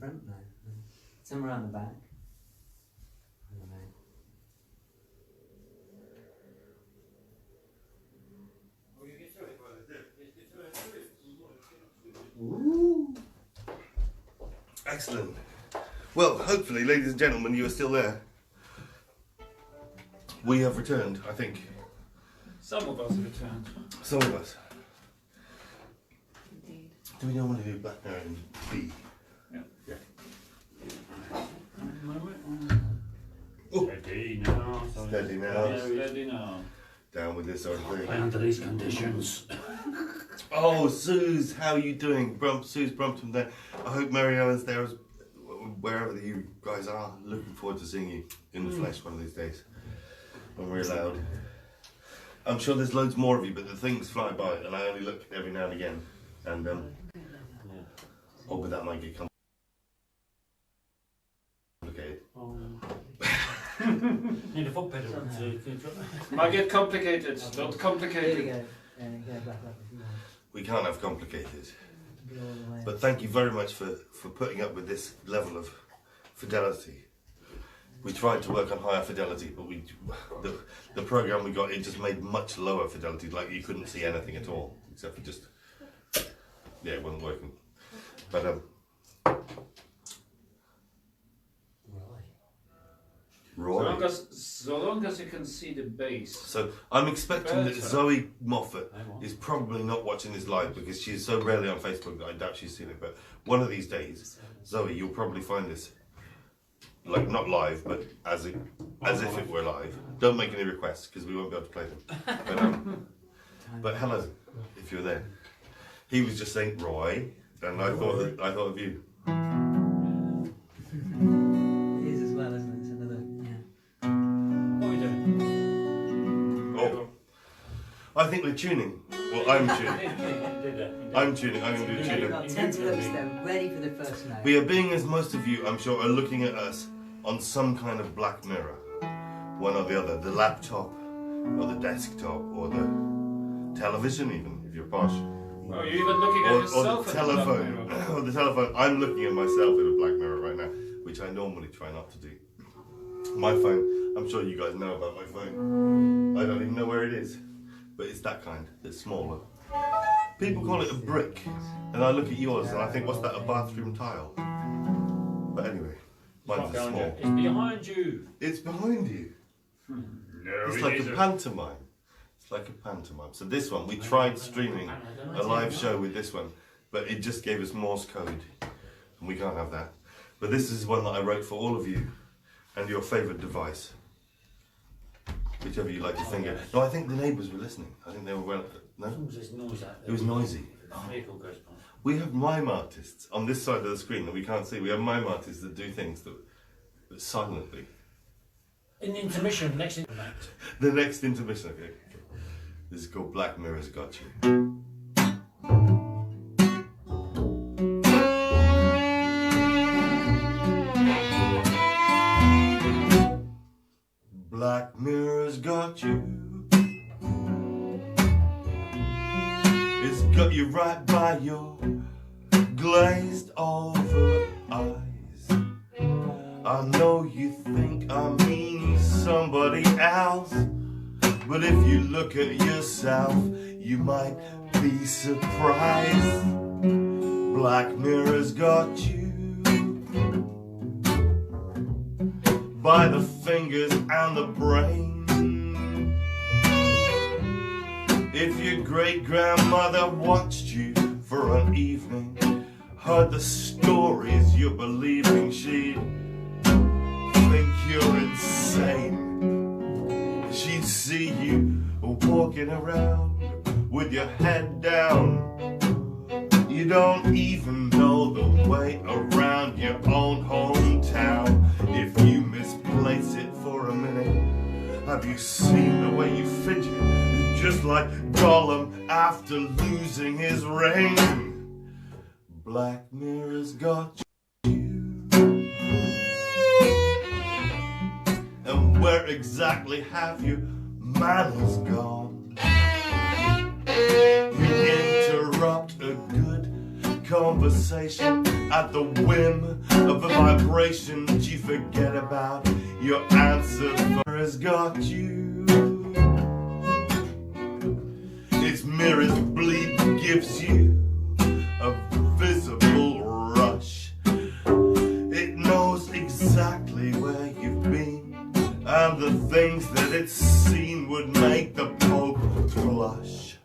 front now. Some around the back. I don't know. Ooh. Excellent. Well, hopefully, ladies and gentlemen, you are still there. We have returned, I think. Some of us have returned. Some of us. Indeed. Do we normally do Black Mirror and B? Yeah. Oh. Steady now. Steady now. Steady now. Down with this sort of thing. Under these conditions. Oh, Suze, how are you doing? Suze Brumpton there. I hope Mary Ellen's there, wherever you guys are. Looking forward to seeing you in the flesh one of these days, when we're allowed. I'm sure there's loads more of you, but the things fly by, and I only look every now and again. And oh, but that might get complicated. Need a foot pedal. Might get complicated. Don't complicate it. There you go. Back up if you want. We can't have complicated. Go all the way. But thank you very much for putting up with this level of fidelity. We tried to work on higher fidelity, but the program we got, it just made much lower fidelity, like you couldn't see anything at all, except for just, yeah, it wasn't working. But Roy. So long as you can see the bass. So I'm expecting that Zoe Moffat is probably not watching this live because she's so rarely on Facebook that I doubt she's seen it. But one of these days, Zoe, you'll probably find this, like not live, but as if it were live. Don't make any requests because we won't be able to play them. But hello, if you're there. He was just saying Roy, and I thought of you. It is as well, isn't it? It's another, yeah. What are you doing? Oh, I think we're tuning. Well, I'm tuning. I'm tuning. I'm going to do We've tuning. got 10 clips there, ready for the first note. We are being, as most of you, I'm sure, are looking at us on some kind of black mirror. One or the other. The laptop, or the desktop, or the television even, if you're posh. Oh, you're even looking at yourself or the in telephone. the Or the telephone. I'm looking at myself in a black mirror right now, which I normally try not to do. My phone, I'm sure you guys know about my phone. I don't even know where it is. But it's that kind, it's smaller. People call it a brick, and I look at yours and I think, what's that, a bathroom tile? But anyway, mine's small. It's behind you. It's behind you. No, It's like a pantomime. It's like a pantomime. So this one, we tried streaming a live show with this one, but it just gave us Morse code, and we can't have that. But this is one that I wrote for all of you, and your favourite device. Whichever you like to finger. No, I think the neighbours were listening. I think they were well. No? It was noisy. We have mime artists on this side of the screen that we can't see. We have mime artists that do things that silently. In the intermission, next intermission. The next intermission, okay. This is called Black Mirror's Got You. Black Mirror's got you. It's got you right by your glazed over eyes. I know you think I mean somebody else, but if you look at yourself, you might be surprised. Black Mirror's got you by the fingers and the brain. If your great-grandmother watched you for an evening, heard the stories you're believing, she'd think you're insane. She'd see you walking around with your head down. You don't even know the way around your own hometown. If you misplace it for a minute, have you seen the way you fidget? It's just like Gollum after losing his ring. Black Mirror's got you. And where exactly have your manners gone? You interrupt a good conversation at the whim of a vibration that you forget about. Your answer has got you. Its mirror's bleed gives you a visible rush. It knows exactly where you've been, and the things that it's seen would make the Pope blush.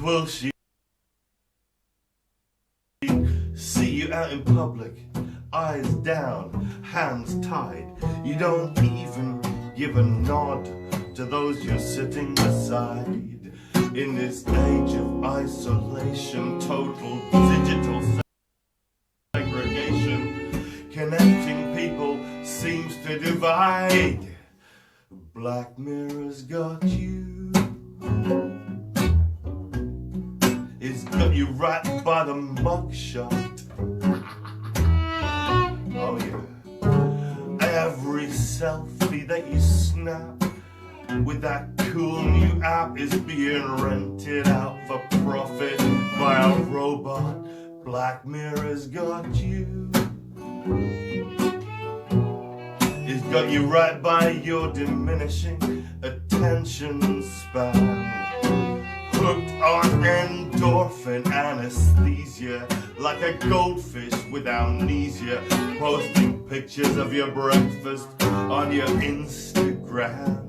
Will she see you out in public, eyes down, hands tied? You don't even give a nod to those you're sitting beside. In this age of isolation, total digital segregation, connecting people seems to divide. Black Mirror's got you. It's got you right by the mugshot. Oh yeah. Every selfie that you snap with that cool new app is being rented out for profit by a robot. Black Mirror's got you. It's got you right by your diminishing attention span. Hooked on endorphin anesthesia, like a goldfish with amnesia, posting pictures of your breakfast on your Instagram.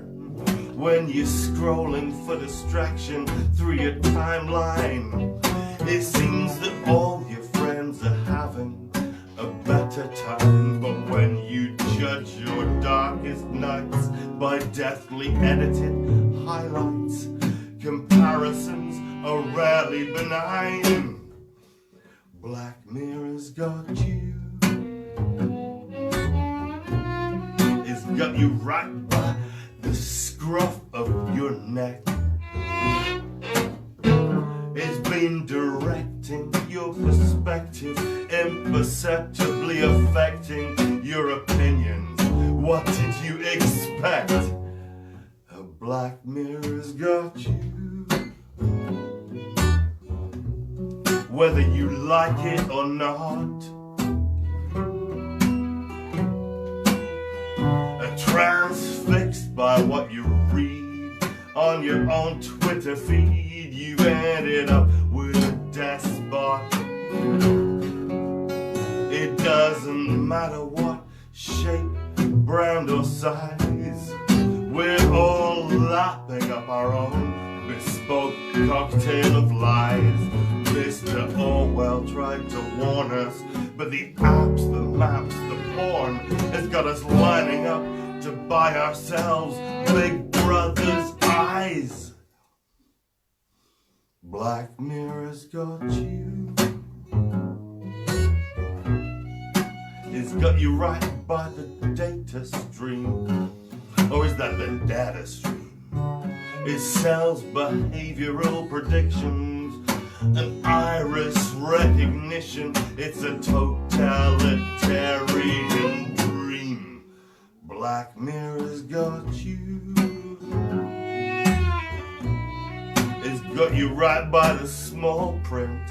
When you're scrolling for distraction through your timeline, it seems that all your friends are having a better time. But when you judge your darkest nights by deftly edited highlights, comparisons are rarely benign. Black Mirror's got you. It's got you right by the scruff of your neck. It's been directing your perspective, imperceptibly affecting your opinions. What did you expect? A Black Mirror's got you. Whether you like it or not, transfixed by what you read on your own Twitter feed, you ended up with a despot. It doesn't matter what shape, brand or size, we're all lapping up our own bespoke cocktail of lies. Mr. Orwell tried to warn us, but the apps, the maps, the porn has got us lining up to buy ourselves Big Brother's eyes. Black Mirror's got you. It's got you right by the data stream. Or is that the data stream? It sells behavioral predictions and iris recognition. It's a totalitarian dream. Black Mirror's got you. It's got you right by the small print.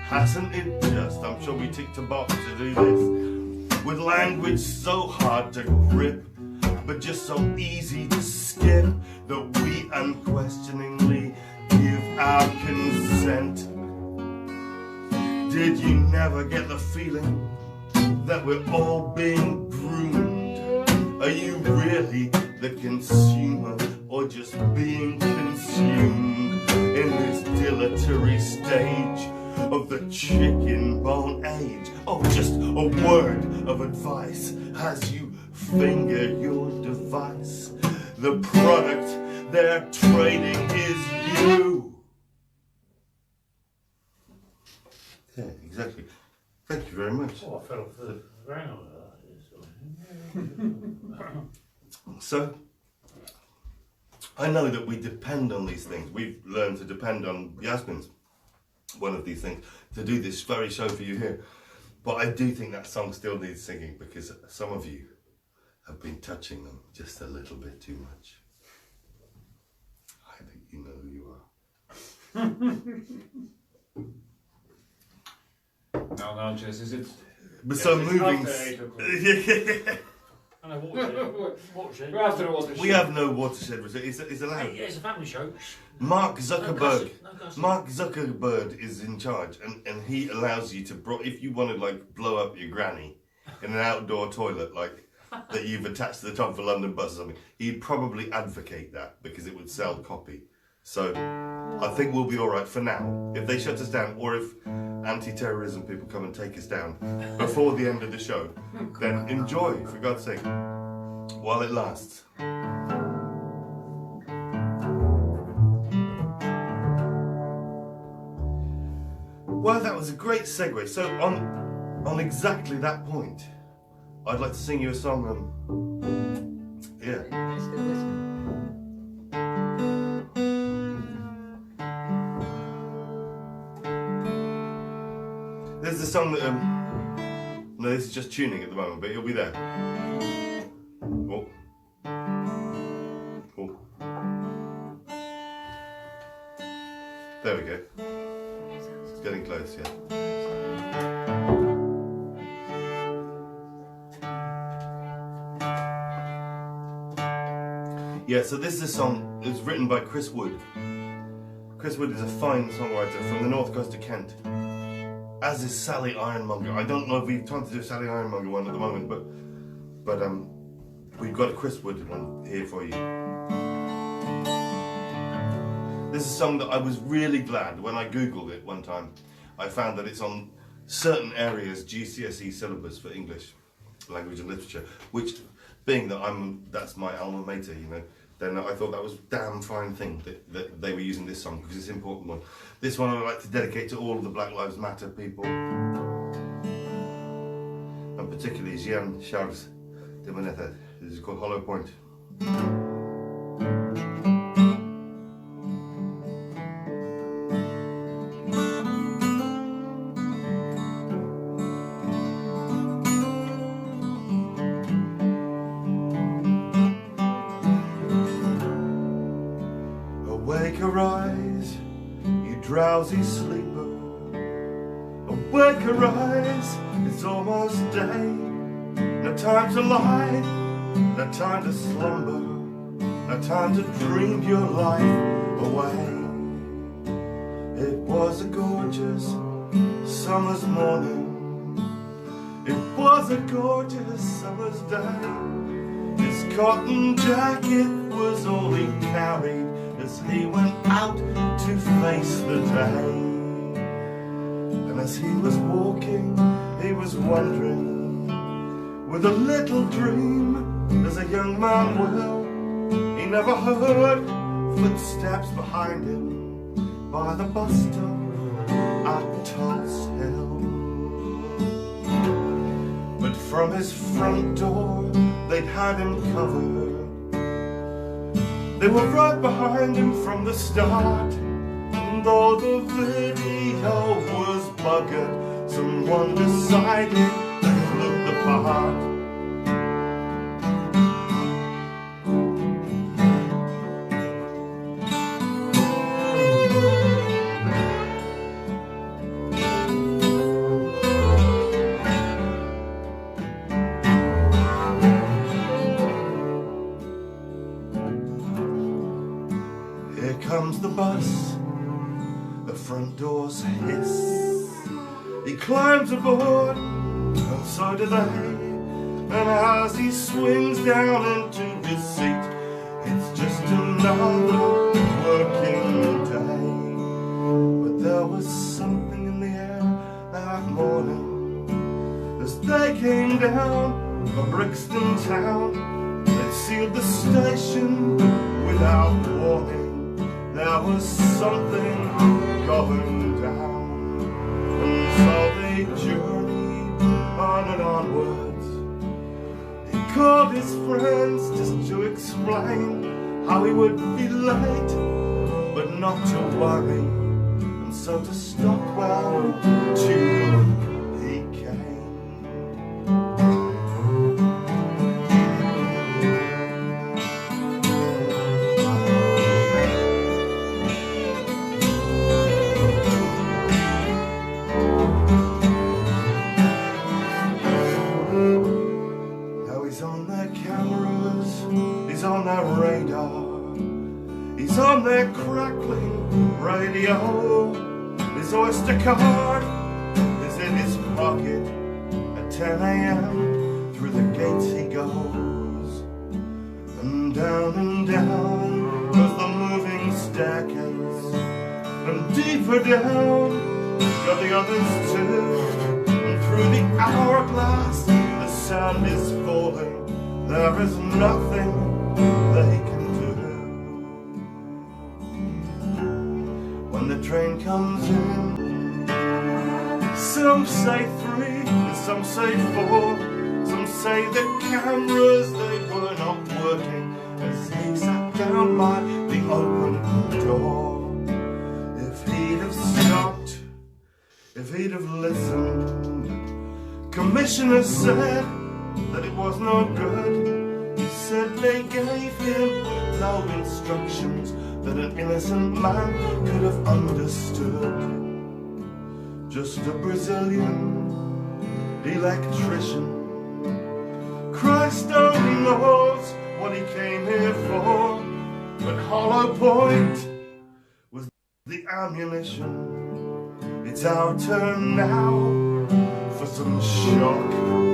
Hasn't it just? I'm sure we ticked a box to do this. With language so hard to grip, but just so easy to skip, that we unquestioningly give our consent. Did you never get the feeling that we're all being groomed? Are you really the consumer or just being consumed? in this dilatory stage of the chicken bone age. Oh, just a word of advice as you finger your device. The product they're trading is you. Yeah, exactly. Thank you very much. Oh, I fell off the ground. So, I know that we depend on these things. We've learned to depend on Yasmine's one of these things to do this very show for you here. But I do think that song still needs singing because some of you have been touching them just a little bit too much. I think you know who you are. No, Jez, is it? But Yes, so it's moving. after 8 o'clock. I know watershed. We're after the watershed. We have no watershed. It's allowed. Yeah, it's a family show. Mark Zuckerberg. No cussing. Mark Zuckerberg is in charge, and he allows you to if you want to like blow up your granny in an outdoor toilet like that you've attached to the top of a London bus or something, he'd probably advocate that because it would sell copy. So I think we'll be all right for now. If they shut us down, or if anti-terrorism people come and take us down before the end of the show, then enjoy, for God's sake, while it lasts. Well, that was a great segue. So on exactly that point, I'd like to sing you a song. Yeah. Let's go listen. There's the song that no, this is just tuning at the moment, but it'll be there. Oh. Oh. There we go. It's getting close, yeah. Yeah, so this is a song that's written by Chris Wood. Chris Wood is a fine songwriter from the north coast of Kent. As is Sally Ironmonger. I don't know if we've time to do a Sally Ironmonger one at the moment, but we've got a Chris Wood one here for you. This is a song that I was really glad when I googled it one time. I found that it's on certain areas GCSE syllabus for English, language and literature, which, being that that's my alma mater, you know, then I thought that was a damn fine thing that they were using this song because it's an important one. This one I'd like to dedicate to all of the Black Lives Matter people, and particularly Jean Charles de Moneta. This is called Hollow Point. Awake, arise, you drowsy sleeper. Awake, arise, it's almost day. No time to lie, no time to slumber, no time to dream your life away. It was a gorgeous summer's morning. It was a gorgeous summer's day. His cotton jacket was all he carried as he went out to face the day. And as he was walking, he was wondering, with a little dream, as a young man will, he never heard footsteps behind him by the bus stop at Tulse Hill. But from his front door, they'd had him covered. They were right behind him from the start. And though the video was buggered, someone decided they looked the part. Comes the bus, the front doors hiss. He climbs aboard, and so do they. And as he swings down into his seat, it's just another working day. as they came down from Brixton town. They sealed the station without warning. There was something going down, and so they journeyed on and onwards. He called his friends just to explain how he would be late, but not to worry, and so to Stockwell too he came. Now he's on their cameras, he's on their radar, he's on their crackling radio. His Oyster card is in his pocket. At 10 a.m. through the gates he goes, and down goes the moving staircase, and deeper down go the others too. And through the hourglass the sand is falling. There is nothing they can do. When the train comes in, some say 3 and some say 4. Some say the cameras, they were not working as he sat down by the open door. If he'd have stopped, if he'd have listened, Commissioner said that it was no good. He said they gave him no instructions that an innocent man could have understood. Just a Brazilian electrician. Christ only knows what he came here for, but hollow point was the ammunition. It's our turn now for some shock and awe.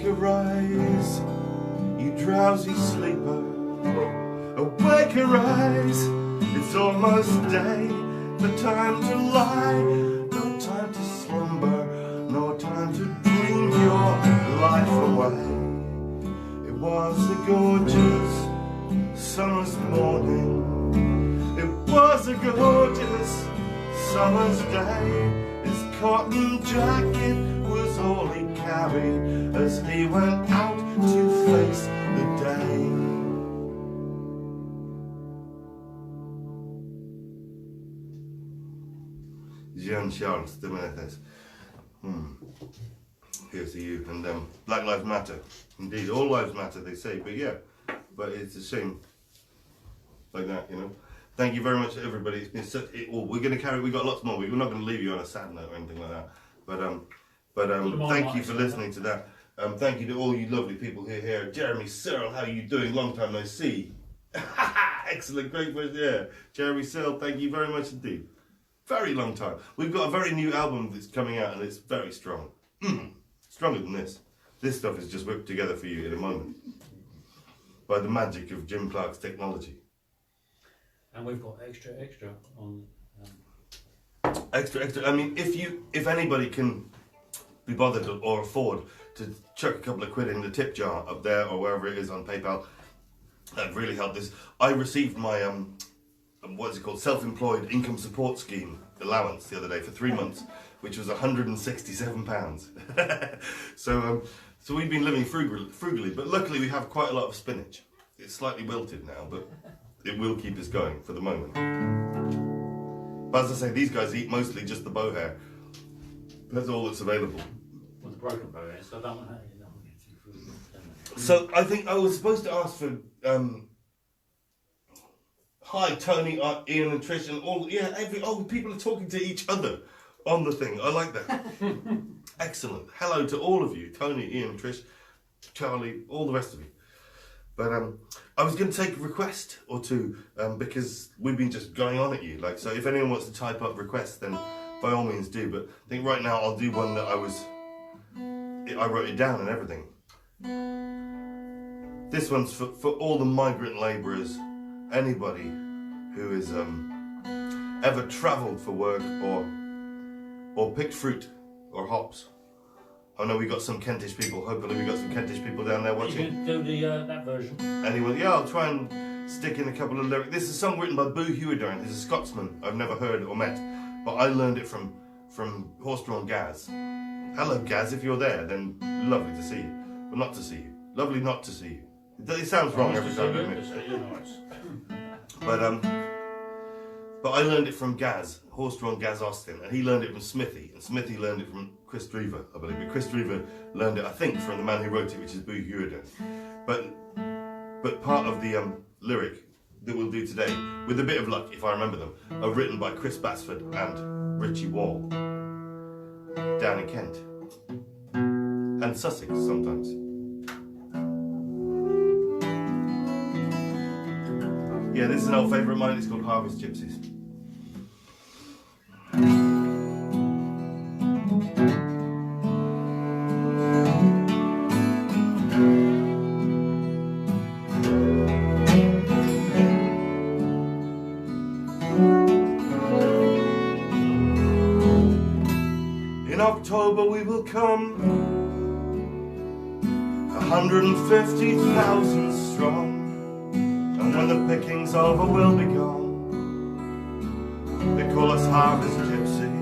Arise, you drowsy sleeper. Awake, arise, it's almost day. No time to lie, no time to slumber, no time to dream your life away. It was a gorgeous summer's morning. It was a gorgeous summer's day. His cotton jacket was all he carried as he went out to face the day. Jean-Charles de Menezes. Here's to you. And Black Lives Matter. Indeed, all lives matter, they say. But yeah, but it's a shame like that, you know. Thank you very much to everybody. It's been such, we're going to carry. We've got lots more. We're not going to leave you on a sad note or anything like that. But thank you for listening to that. Thank you to all you lovely people here. Jeremy Searle, how are you doing? Long time no see. Excellent, great voice. Yeah, Jeremy Searle, thank you very much indeed. Very long time. We've got a very new album that's coming out and it's very strong. Stronger than this. This stuff is just whipped together for you in a moment by the magic of Jim Clark's technology. And we've got extra on. Extra. I mean, if anybody can be bothered or afford to chuck a couple of quid in the tip jar up there or wherever it is on PayPal, that'd really help this. I received my what's it called, self-employed income support scheme allowance the other day for 3 months, which was £167. So we've been living frugally, but luckily we have quite a lot of spinach. It's slightly wilted now, but it will keep us going for the moment. But as I say, these guys eat mostly just the bow hair. That's all that's available. Well, the broken bow hair, so I don't want to. So I think I was supposed to ask for Hi, Tony, Ian, and Trish, and all. Yeah, people are talking to each other on the thing. I like that. Excellent. Hello to all of you, Tony, Ian, Trish, Charlie, all the rest of you. But I was going to take a request or two because we've been just going on at you. Like, so if anyone wants to type up requests, then by all means do. But I think right now I'll do one that I wrote it down and everything. This one's for all the migrant labourers, anybody who has ever travelled for work or picked fruit or hops. I know we got some Kentish people. Hopefully we got some Kentish people down there watching. You can do that version. Anyway, yeah, I'll try and stick in a couple of lyrics. This is a song written by Boo Hewerdine. He's a Scotsman I've never heard or met, but I learned it from horse-drawn Gaz. Hello, Gaz, if you're there, then lovely to see you. But not to see you. Lovely not to see you. It sounds wrong every time, doesn't it? But I learned it from Gaz, horse-drawn Gaz Austin, and he learned it from Smithy, and Smithy learned it from Chris Drever, I believe. But Chris Drever learned it, I think, from the man who wrote it, which is Boo Hewerdine. But part of the lyric that we'll do today, with a bit of luck, if I remember them, are written by Chris Basford and Richie Wall, down in Kent, and Sussex sometimes. Yeah, this is an old favourite of mine. It's called Harvest Gypsies. In October we will come, 150,000 strong. And when the picking's over, we'll be gone. They call us harvest gypsies.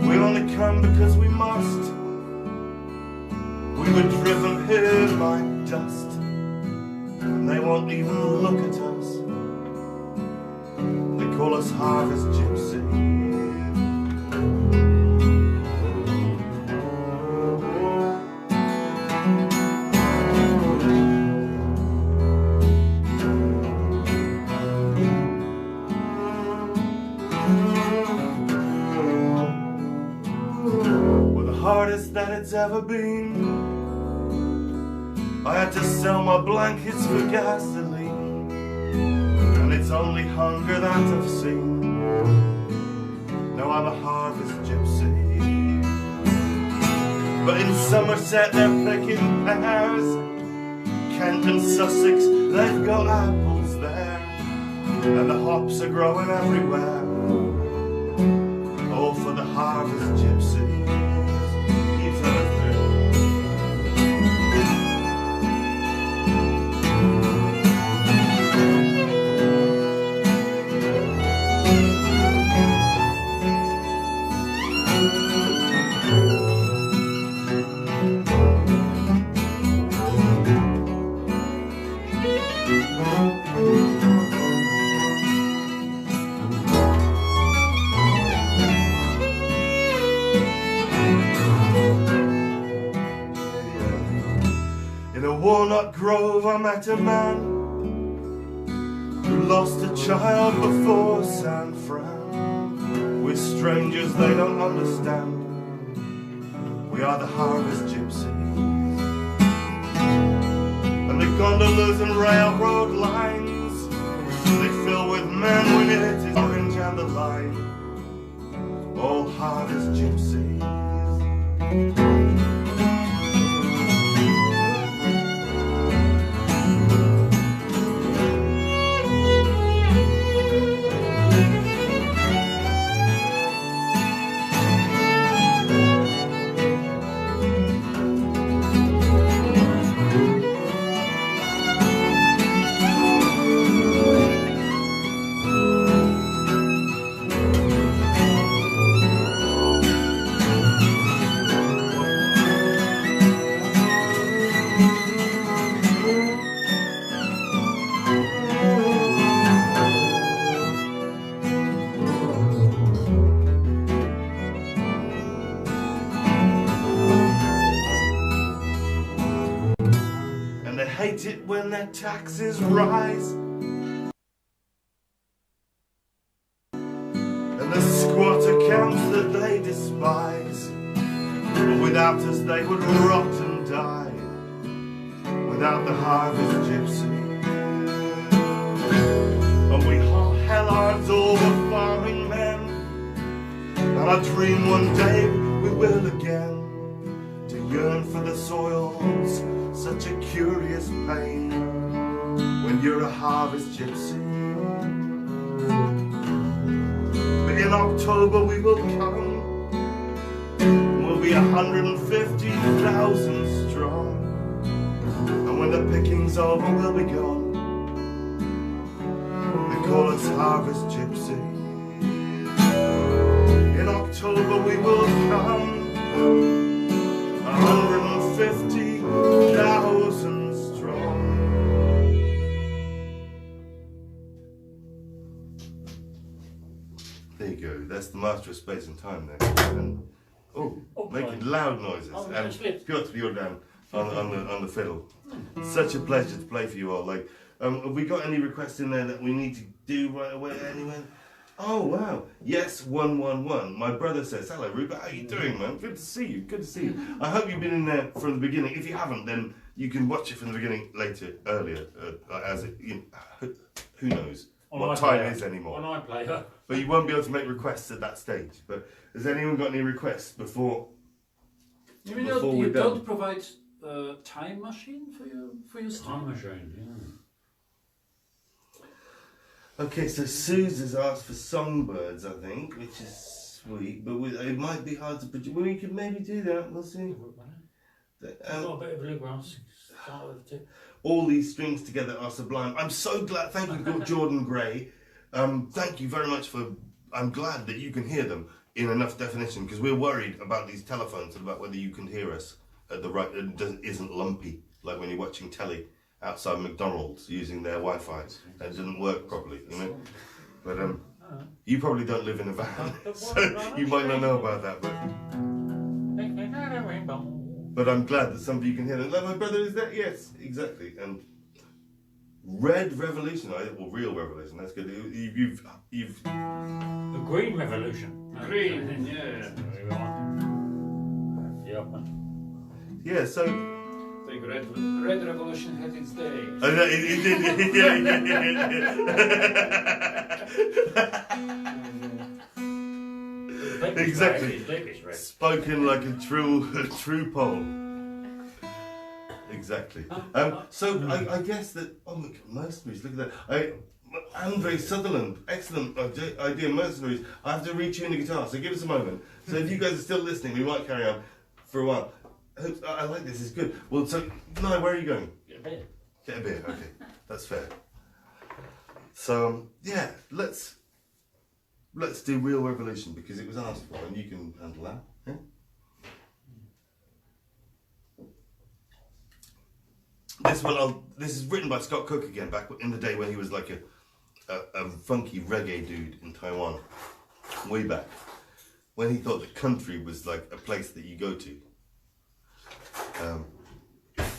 We only come because we must. We were driven here by dust, and they won't even look at us. They call us harvest gypsies. That it's ever been. I had to sell my blankets for gasoline, and it's only hunger that I've seen. Now I'm a harvest gypsy. But in Somerset they're picking pears, Kent and Sussex, they've got apples there, and the hops are growing everywhere, all for the harvest gypsy. Walnut Grove I met a man who lost a child before San Fran. We're strangers they don't understand. We are the harvest gypsies. And the gondolas and railroad lines, they fill with men when it is orange and the line. All harvest gypsies. their taxes rise, and the squatter camps that they despise. But without us they would rot and die, without the harvest gypsy. And we Hellards all were farming men, and I dream one day we will again. To yearn for the soil's such a curious pain when you're a harvest gypsy. But in October we will come, we'll be 150,000 strong, and when the picking's over we'll be gone. They call us harvest gypsy. In October we will come, 150,000 strong. There you go. That's the master of space and time there. And, making loud noises. And Piotr, you're down on the fiddle. Such a pleasure to play for you all. Like, have we got any requests in there that we need to do right away anyway? Oh wow, yes, 111. My brother says, hello Rupert, how you doing, man? Good to see you, good to see you. I hope you've been in there from the beginning. If you haven't, then you can watch it from the beginning earlier, as it, who knows what time it is anymore. On iPlayer. But you won't be able to make requests at that stage. But has anyone got any requests before You don't provide a time machine for your stuff? Time machine, yeah. Okay, so Suze asked for songbirds, I think, which is sweet, but it might be hard to produce. Well, we could maybe do that, we'll see. Got a bit of bluegrass. Start with two. All these strings together are sublime. I'm so glad, thank you, Jordan Gray. Thank you very much for, I'm glad that you can hear them in enough definition, because we're worried about these telephones and about whether you can hear us at the right, it isn't lumpy, like when you're watching telly outside McDonald's using their Wi-Fi. That didn't work properly, you know. But you probably don't live in a van, so you might not know about that. But I'm glad that some of you can hear them. Like my brother is there, yes, exactly. And Red Revolution, or Real Revolution. That's good. You've the Green Revolution. Green, yeah. Yeah. So. I think Red Revolution had its day. Oh, no, it did. Exactly. Spoken like a true Pole. Exactly. So I guess that. Oh my God, mercenaries! Look at that. Andre Sutherland, excellent idea. Mercenaries. I have to retune the guitar, so give us a moment. So if you guys are still listening, we might carry on for a while. I like this. It's good. Well, so no, where are you going? Get a beer. Get a beer. Okay, that's fair. So yeah, let's do Real Revolution because it was asked for, and you can handle that. Yeah? This is written by Scott Cook again, back in the day when he was like a funky reggae dude in Taiwan, way back, when he thought that country was like a place that you go to.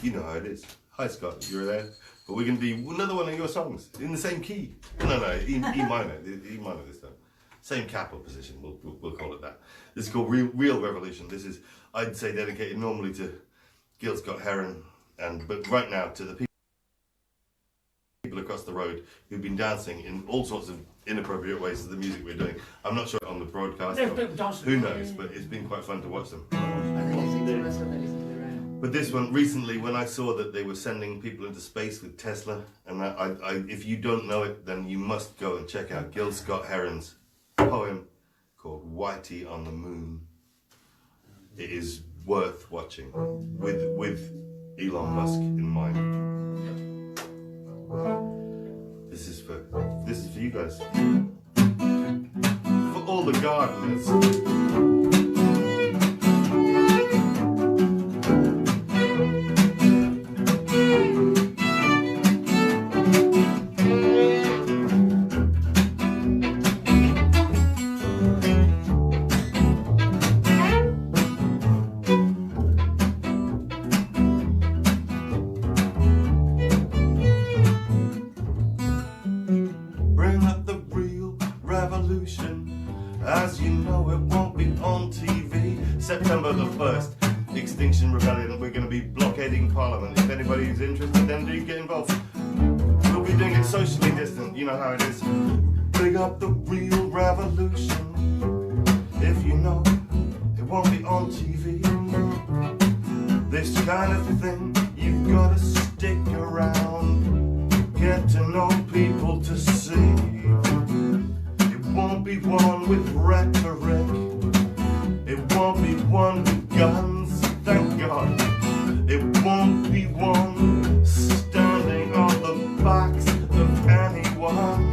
You know how it is. Hi Scott, you're there. But we're going to do another one of your songs in the same key. No, E minor this time. Same capo position, we'll call it that. This is called Real Revolution. This is, I'd say, dedicated normally to Gil Scott-Heron, but right now to the people across the road who've been dancing in all sorts of inappropriate ways to the music we're doing. I'm not sure on the broadcast, who knows, but it's been quite fun to watch them. But this one, recently, when I saw that they were sending people into space with Tesla, and if you don't know it, then you must go and check out Gil Scott-Heron's poem called Whitey on the Moon. It is worth watching with Elon Musk in mind. This is for you guys. For all the gardeners. involved. We'll be doing it socially distant, you know how it is. Big up the real revolution. If you know, it won't be on TV. This kind of thing, you've gotta stick around. Get to know people to see. It won't be one with rhetoric. It won't be one with guns, thank God. It won't be one standing on the backs of anyone.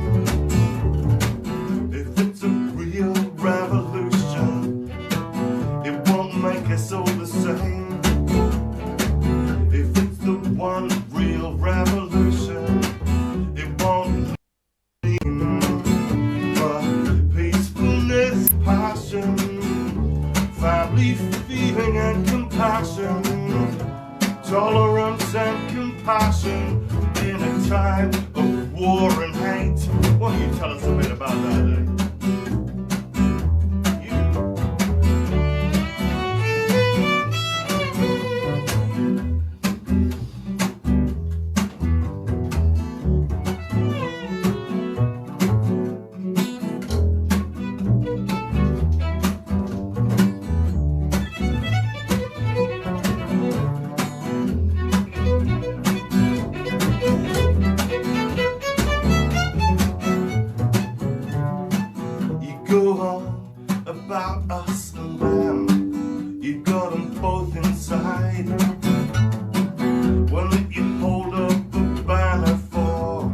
If it's a real revolution, it won't make us all the same. If it's the one real revolution, it won't mean but peacefulness, passion, family feeling and compassion, tolerance and compassion in a time of war and hate. Why don't you tell us a bit about that, eh? About us and them, you got them both inside. One that you hold up a banner for,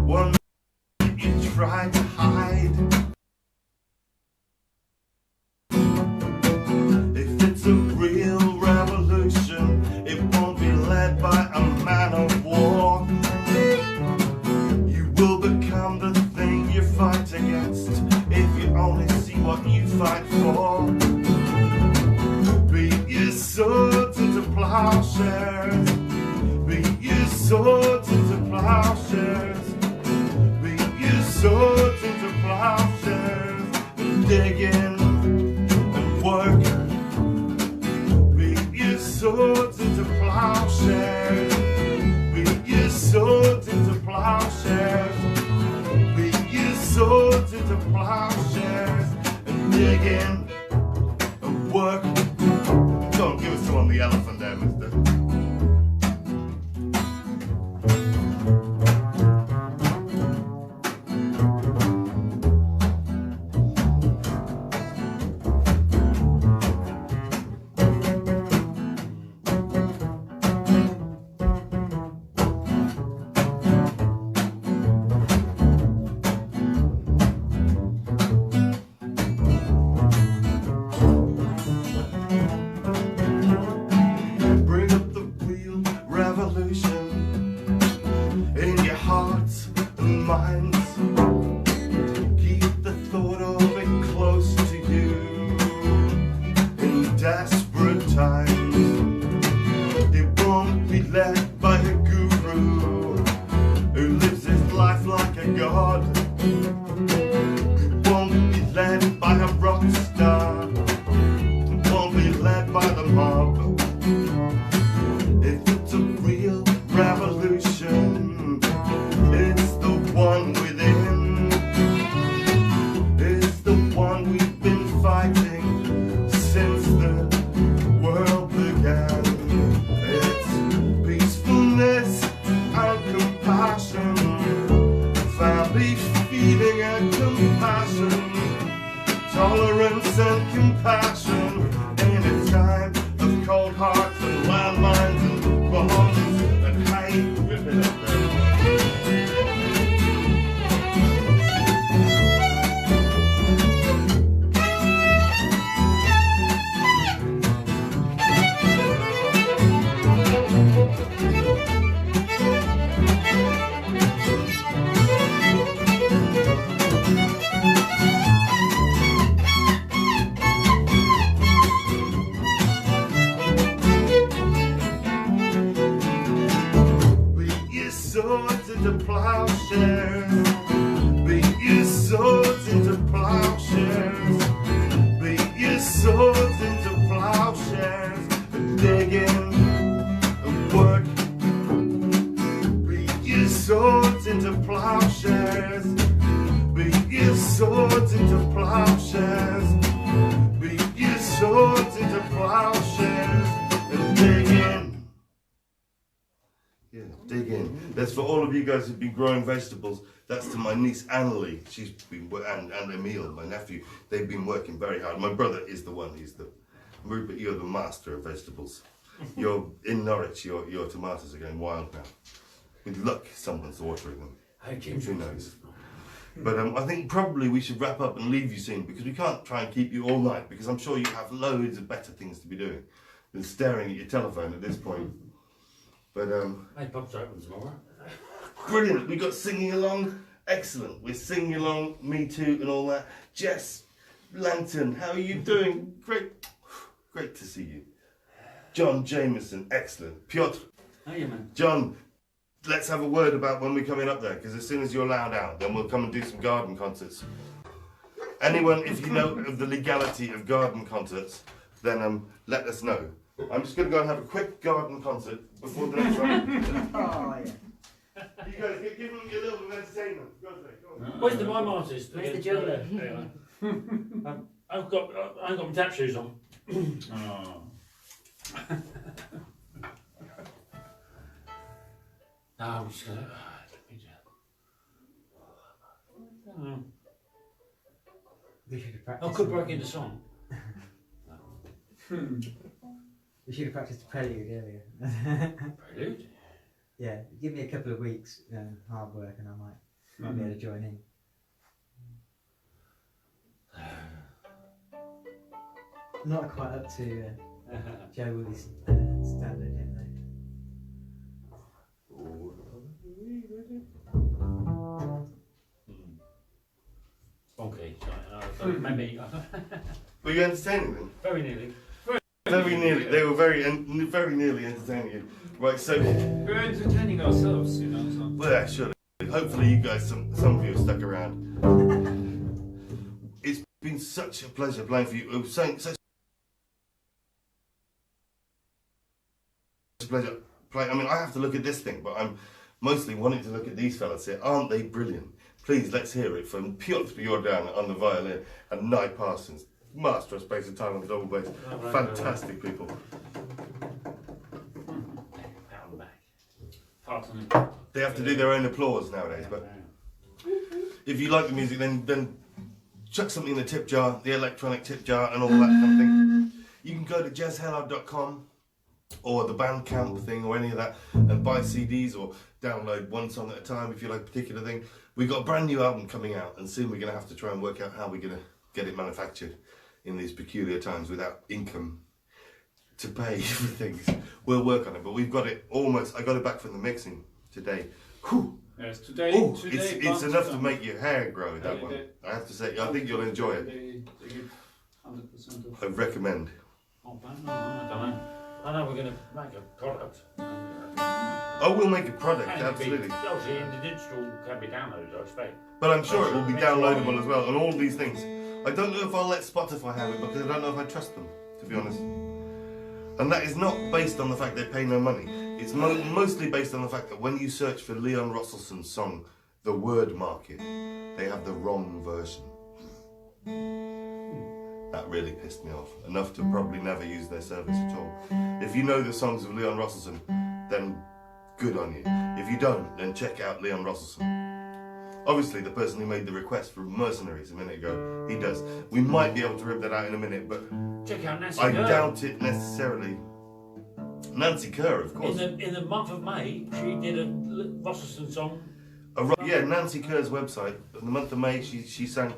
one that you try to hide. If it's a real revolution, it won't be led by a man of war. You will become the thing you fight against if you only see what you fight for. Beat your swords into plowshares. Beat your swords into plowshares. Beat your swords into plowshares. And dig in and work. Beat your swords into plowshares. Beat your swords into plowshares. Beat your swords into plowshares. Dig in and work. Don't give us two on the elephant there, mister. In your hearts and minds, keep the thought of it close to you. In desperate times, it won't be led by a guru who lives his life like a god. It won't be led by a rock star. It won't be led by the mob. If it's a real revolution, it's the one within. It's the one we've been fighting since the world began. It's peacefulness and compassion, family feeling and compassion, tolerance and compassion in a time of cold hearts and landmines and bombs and hate. Swords into plowshares. Beat your swords into plowshares. Beat your swords into plowshares. And dig in and work. swords into plowshares. Beat your swords into plowshares. Beat your swords into plowshares. And dig in. Yeah, dig in. That's for all of you guys who've been growing vegetables. That's to my niece Annalie. She's been, and Emile, my nephew. They've been working very hard. My brother is the one. He's the Rupert. You're the master of vegetables. You're in Norwich. Your tomatoes are going wild now. With luck, someone's watering them. Who knows? But I think probably we should wrap up and leave you soon, because we can't try and keep you all night, because I'm sure you have loads of better things to be doing than staring at your telephone at this point. But my pub's open tomorrow. Brilliant. We got singing along. Excellent. We're singing along. Me too, and all that. Jess Langton, how are you doing? Great. Great to see you. John Jameson, excellent. Piotr. How are you, man? John, let's have a word about when we're coming up there, because as soon as you're allowed out, then we'll come and do some garden concerts. Anyone, if you know of the legality of garden concerts, then let us know. I'm just going to go and have a quick garden concert before the next one. Oh, yeah. You guys, give them a little bit of entertainment. Go on. Where's the mime artist? Where's the juggler? I've got my tap shoes on. Oh. Now I'm just gonna. We should have I practiced. could break into song. We should have practiced the prelude earlier. Prelude? Yeah, give me a couple of weeks hard work and I might be able to join in. Not quite up to Joe Woolley's standard yet though. Okay, maybe. Were you entertaining them? Very nearly. Very nearly. They were very nearly entertaining you. Right, so. We're entertaining ourselves, you know. So. Well, yeah, surely. Hopefully you guys, some of you have stuck around. It's been such a pleasure playing for you. It was such a pleasure playing. I mean, I have to look at this thing, but I'm mostly wanting to look at these fellas here. Aren't they brilliant? Please, let's hear it from Piotr Jordan on the violin and Nye Parsons, master of space and time on the double bass. Fantastic people. They have to do their own applause nowadays, but if you like the music, then chuck something in the tip jar, the electronic tip jar and all that kind of thing. You can go to jezhellard.com or the Bandcamp thing or any of that and buy CDs or download one song at a time if you like a particular thing. We've got a brand new album coming out and soon we're going to have to try and work out how we're going to get it manufactured in these peculiar times without income to pay for things. We'll work on it, but we've got it almost. I got it back from the mixing today. Whew. Yes, today. Ooh, today it's enough to make your hair grow, that one. I have to say, I think you'll enjoy it. They give 100% of. I recommend. Oh, I don't know. I know we're going to make a product. Oh, we'll make a product, And absolutely. Obviously, in the digital can be downloaded, I expect. But I'm sure it will be downloadable as well, and all these things. I don't know if I'll let Spotify have it because I don't know if I trust them, to be honest. And that is not based on the fact they pay no money. It's mostly based on the fact that when you search for Leon Russellson's song, The Word Market, they have the wrong version. That really pissed me off. Enough to probably never use their service at all. If you know the songs of Leon Russellson, then good on you. If you don't, then check out Leon Russellson. Obviously, the person who made the request for Mercenaries a minute ago, he does. We might be able to rip that out in a minute, but check out Nancy I Kerr. doubt it necessarily. Nancy Kerr, of course. In the month of May, she did a Russellson song. Yeah, Nancy Kerr's website. In the month of May, she sang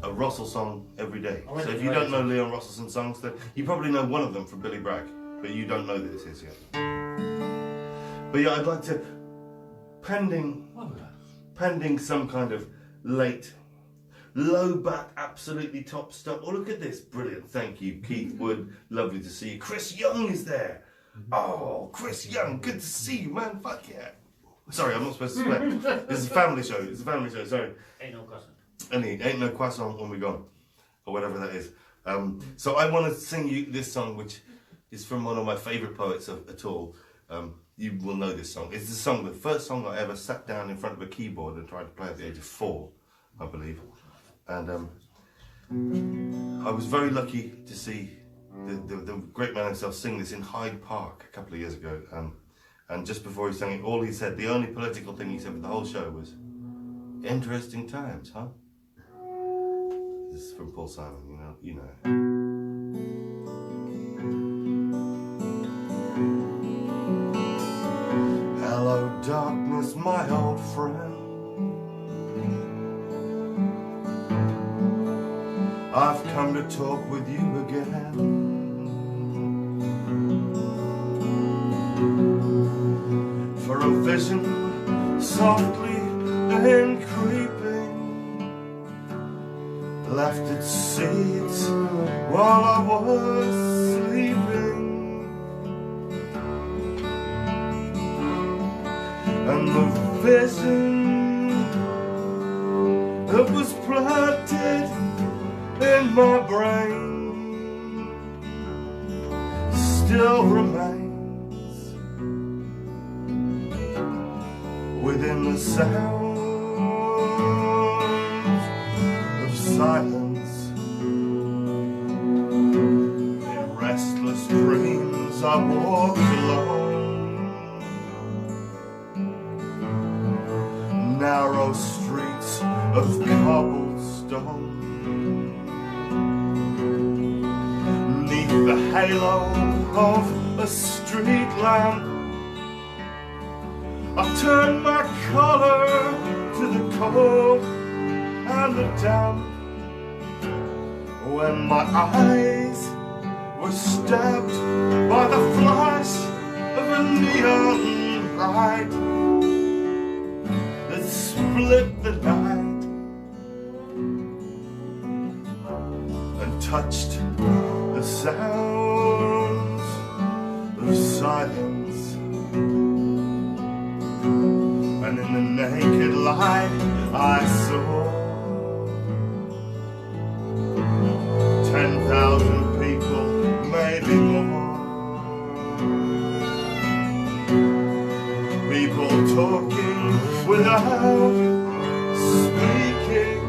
a Russell song every day. So if you don't know Leon Russellson songs, then you probably know one of them from Billy Bragg, but you don't know that this is yet. But yeah, I'd like to, pending some kind of late, low back, absolutely top stuff. Oh, look at this, brilliant! Thank you, Keith Wood. Lovely to see you. Chris Young is there. Oh, Chris Young, good to see you, man. Fuck yeah. Sorry, I'm not supposed to swear. This is a family show. It's a family show. Sorry. Ain't no croissant. Ain't no croissant when we're gone, or whatever that is. So I want to sing you this song, which is from one of my favourite poets at all, you will know this song. It's the first song I ever sat down in front of a keyboard and tried to play at the age of 4, I believe. And I was very lucky to see the great man himself sing this in Hyde Park a couple of years ago. And just before he sang it, all he said, the only political thing he said for the whole show was, "Interesting times, huh?" This is from Paul Simon, you know. Hello, darkness, my old friend. I've come to talk with you again. For a vision softly and creeping left its seeds while I was sleeping. And the vision that was planted in my brain still remains within the sounds of silence. In restless dreams I walked alone, narrow streets of cobblestone. Neath the halo of a street lamp, I turned my collar to the cold and the damp. When my eyes were stabbed by the flash of a neon light that split the night and touched the sounds of silence. And in the naked light I saw 10,000 people, maybe more. People talking without speaking.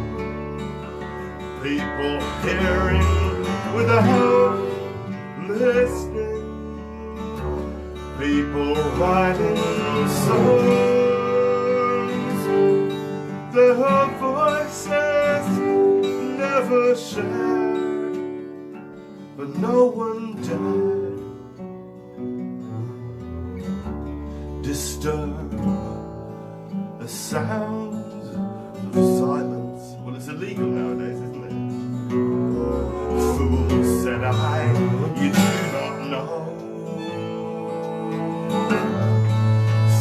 People hearing without listening. People writing songs. Their voices never shared, but no one dared disturb the sounds of silence. Well, it's illegal nowadays, isn't it? Fool, said I, you do not know.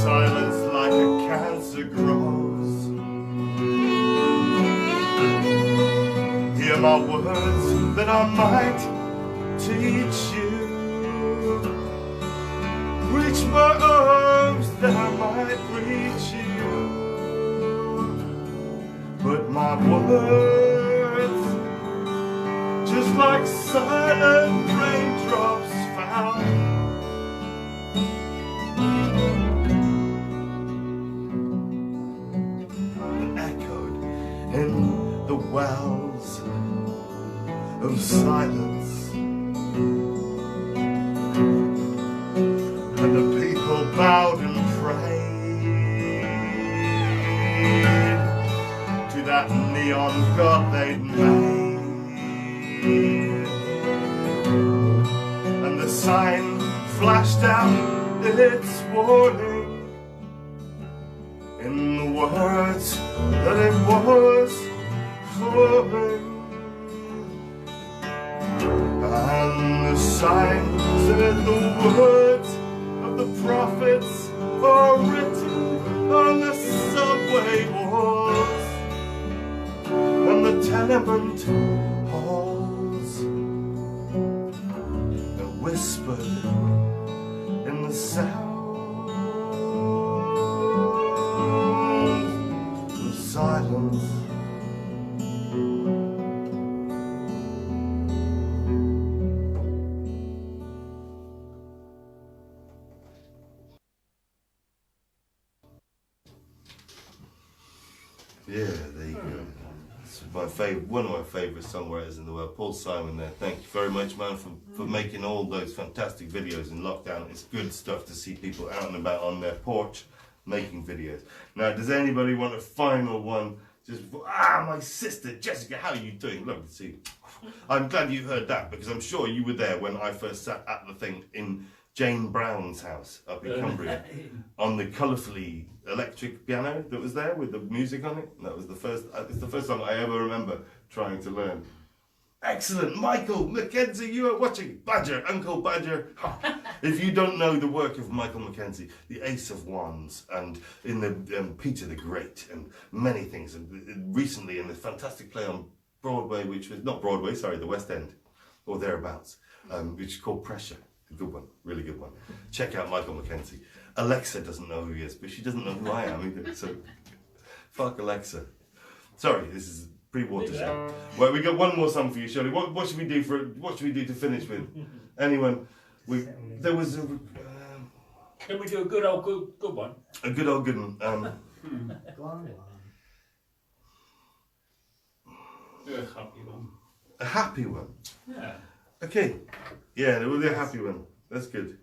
Silence like a cancer grows. Hear my words that I might teach you. Reach my arms that I might reach you. But my words, just like silent raindrops found, echoed in the wells of silence. And the people bowed and prayed to that neon god they'd made. And the sign flashed out its warning in the words that it was forming. And the sign said the words of the prophets are written on the subway walls and the tenement halls. They're whispered in the sound of silence. Yeah, there you go. It's one of my favourite songwriters in the world, Paul Simon there. Thank you very much, man, for making all those fantastic videos in lockdown. It's good stuff to see people out and about on their porch making videos. Now, does anybody want a final one? Just, my sister, Jessica, how are you doing? Lovely to see you. I'm glad you heard that, because I'm sure you were there when I first sat at the thing in Jane Brown's house up in Cumbria on the colourfully electric piano that was there with the music on it. That was it's the first song I ever remember trying to learn. Excellent, Michael Mackenzie, you are watching Badger, Uncle Badger. If you don't know the work of Michael Mackenzie, the Ace of Wands, and in the Peter the Great, and many things, and recently in the fantastic play on Broadway, which was not Broadway, sorry, the West End, or thereabouts, which is called Pressure. A good one, really good one. Check out Michael Mackenzie. Alexa doesn't know who he is, but she doesn't know who I am either, so fuck Alexa. Sorry, this is pre-watershed. Well, we got one more song for you, Shirley. What should we do to finish with? Anyone? There was a. Can we do a good one? A good old good one. Go on. A happy one. A happy one. Yeah. Okay. Yeah, we'll do a happy one. That's good.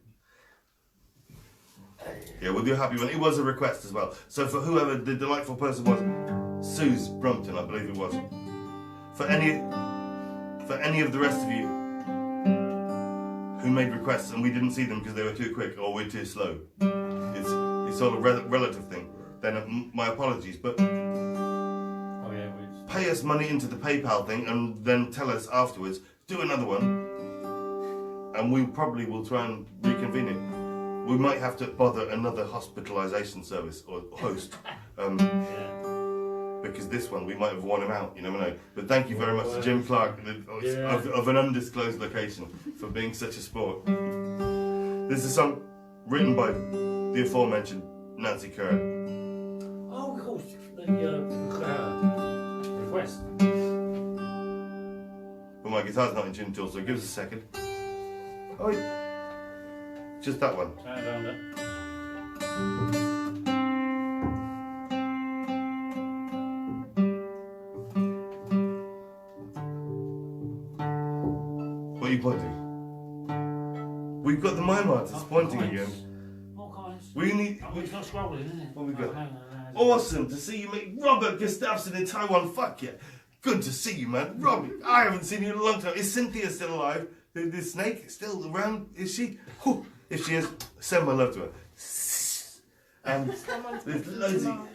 Yeah, we'll do a happy one. It was a request as well. So for whoever the delightful person was, Suze Brumpton, I believe it was. For any of the rest of you who made requests and we didn't see them because they were too quick or we're too slow, it's sort of a relative thing. Then my apologies, but pay us money into the PayPal thing and then tell us afterwards. Do another one, and we probably will try and reconvene it. We might have to bother another hospitalisation service or host. Because this one, we might have worn him out, you never know. But thank you very much to Jim Clark of an undisclosed location for being such a sport. This is a song written by the aforementioned Nancy Kerr. Oh, of course, the request. But my guitar's not in tune at all, so give us a second. Oh, just that one. What are you pointing? We've got the mime artist pointing again. More coins. We need. It's not scrolling, isn't it? What we got? Awesome to see you, mate. Robert Gustafsson in Taiwan. Fuck yeah. Good to see you, man. Robbie, I haven't seen you in a long time. Is Cynthia still alive? The snake still around? Is she? Whew. If she is, send my love to her. And there's loads of,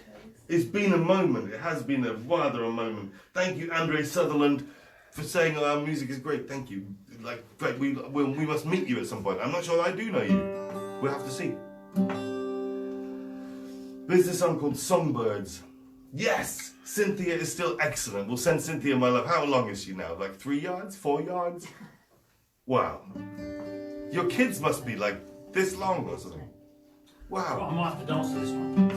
it's been a moment. It has been a rather a moment. Thank you, Andre Sutherland, for saying our music is great. Thank you. Like, great. We must meet you at some point. I'm not sure I do know you. We'll have to see. There's a song called Songbirds. Yes! Cynthia is still excellent. We'll send Cynthia my love. How long is she now? Like 3 yards? 4 yards? Wow. Your kids must be like this long or something. Wow. I might have to dance to this one.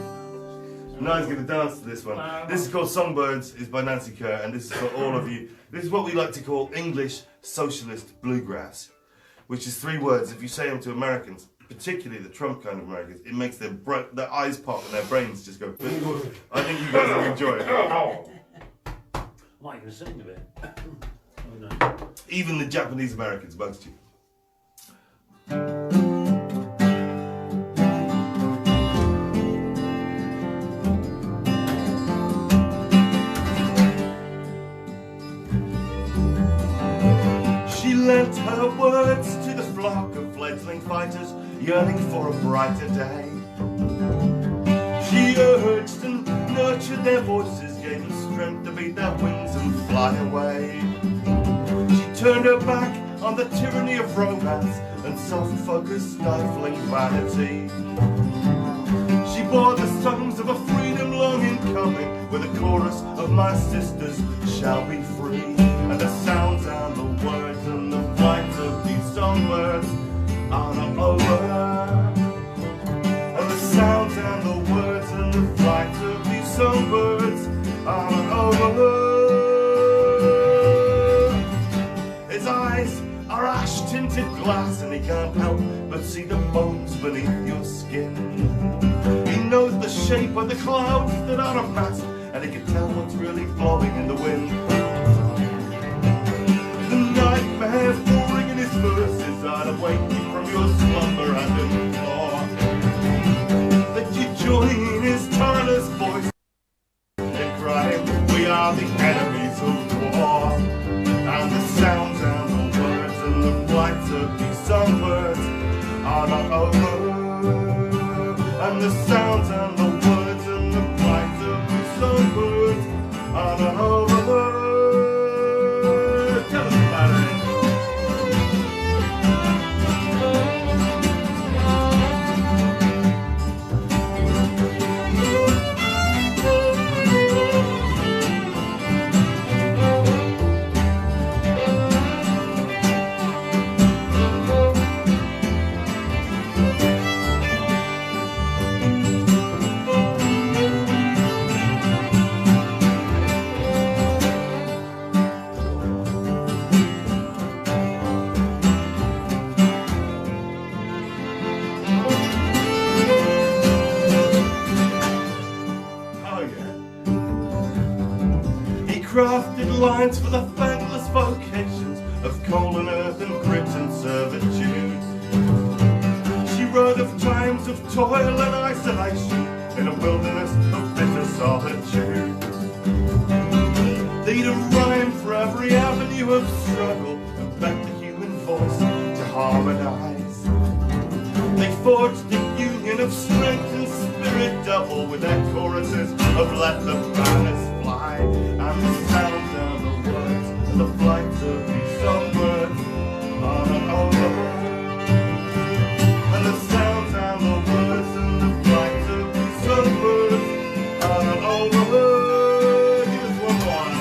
Niall's going to dance to this one. This is called Songbirds. It's by Nancy Kerr, and this is for all of you. This is what we like to call English socialist bluegrass, which is 3 words. If you say them to Americans, particularly the Trump kind of Americans, it makes their eyes pop and their brains just go. I think you guys will enjoy it. I might even sing a bit. Oh, no. Even the Japanese Americans amongst you. She lent her words to the flock of fledgling fighters yearning for a brighter day. She urged and nurtured their voices, gave them strength to beat their wings and fly away. She turned her back on the tyranny of romance and soft-focused stifling vanity. She bore the songs of a freedom long in coming, with a chorus of my sisters shall be free. And the sounds and the words and the flights of these songbirds are not over. And the sounds and the words and the flights of these songbirds are not over. His eyes are ash-tinted glass, and he can't help but see the bones beneath your skin. He knows the shape of the clouds that are amassed, and they could tell what's really blowing in the wind. The nightmare pouring in his verses I'd awake you from your slumber and implore that you join his tireless voice and crying, we are the enemies of war. And the sounds and the words and the flights of these songbirds are not over. And the sounds and the words and the flights of these songbirds are not over. Tell us about it. Crafted lines for the thankless vocations of coal and earth and grit and servitude. She wrote of times of toil and isolation in a wilderness of bitter solitude. They'd a rhyme for every avenue of struggle and begged the human voice to harmonise. They forged a union of strength and spirit double with their choruses of let the banners fly. And the sounds and the words and the flights of these songbirds are not over. And the sounds and the words and the flights of these songbirds are not over. Here's one more.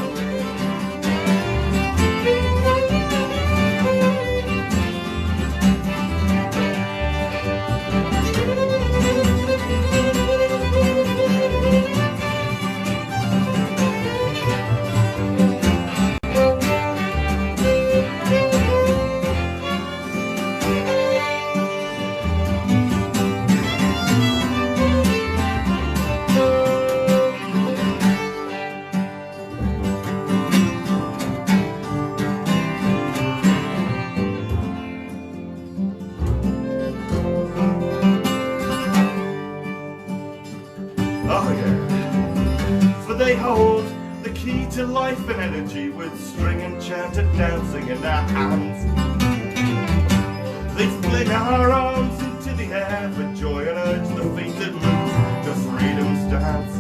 They hold the key to life and energy with string enchanted dancing in their hands. They fling our arms into the air for joy and urge the feet that move to freedom's dance.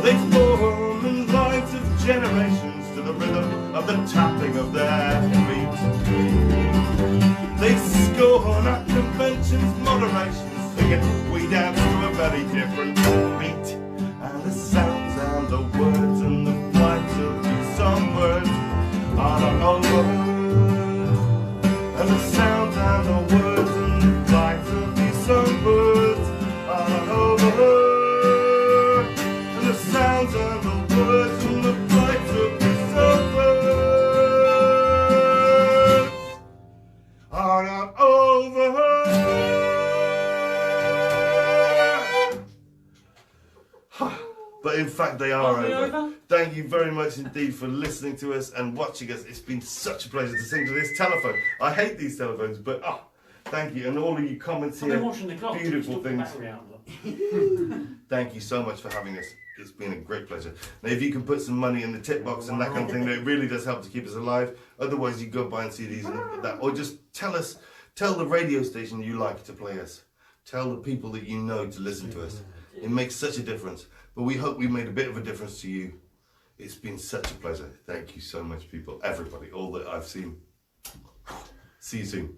They form in lines of generations to the rhythm of the tapping of their feet. They scorn our convention's moderation, singing we dance to a very different beat. And the sounds and the words and the flights of these songbirds are not over. And the sounds and the words and the flights of these songbirds are not over. And the sounds and the words and the flights of these songbirds are not over. But in fact they are over. Thank you very much indeed for listening to us and watching us. It's been such a pleasure to sing to this telephone. I hate these telephones, but thank you. And all of you comments here, beautiful things. Thank you so much for having us. It's been a great pleasure. Now if you can put some money in the tip box and that kind of thing, that really does help to keep us alive. Otherwise you go buy CDs and that, or just tell the radio station you like to play us. Tell the people that you know to listen to us. It makes such a difference. But we hope we made a bit of a difference to you. It's been such a pleasure. Thank you so much, people. Everybody, all that I've seen. See you soon.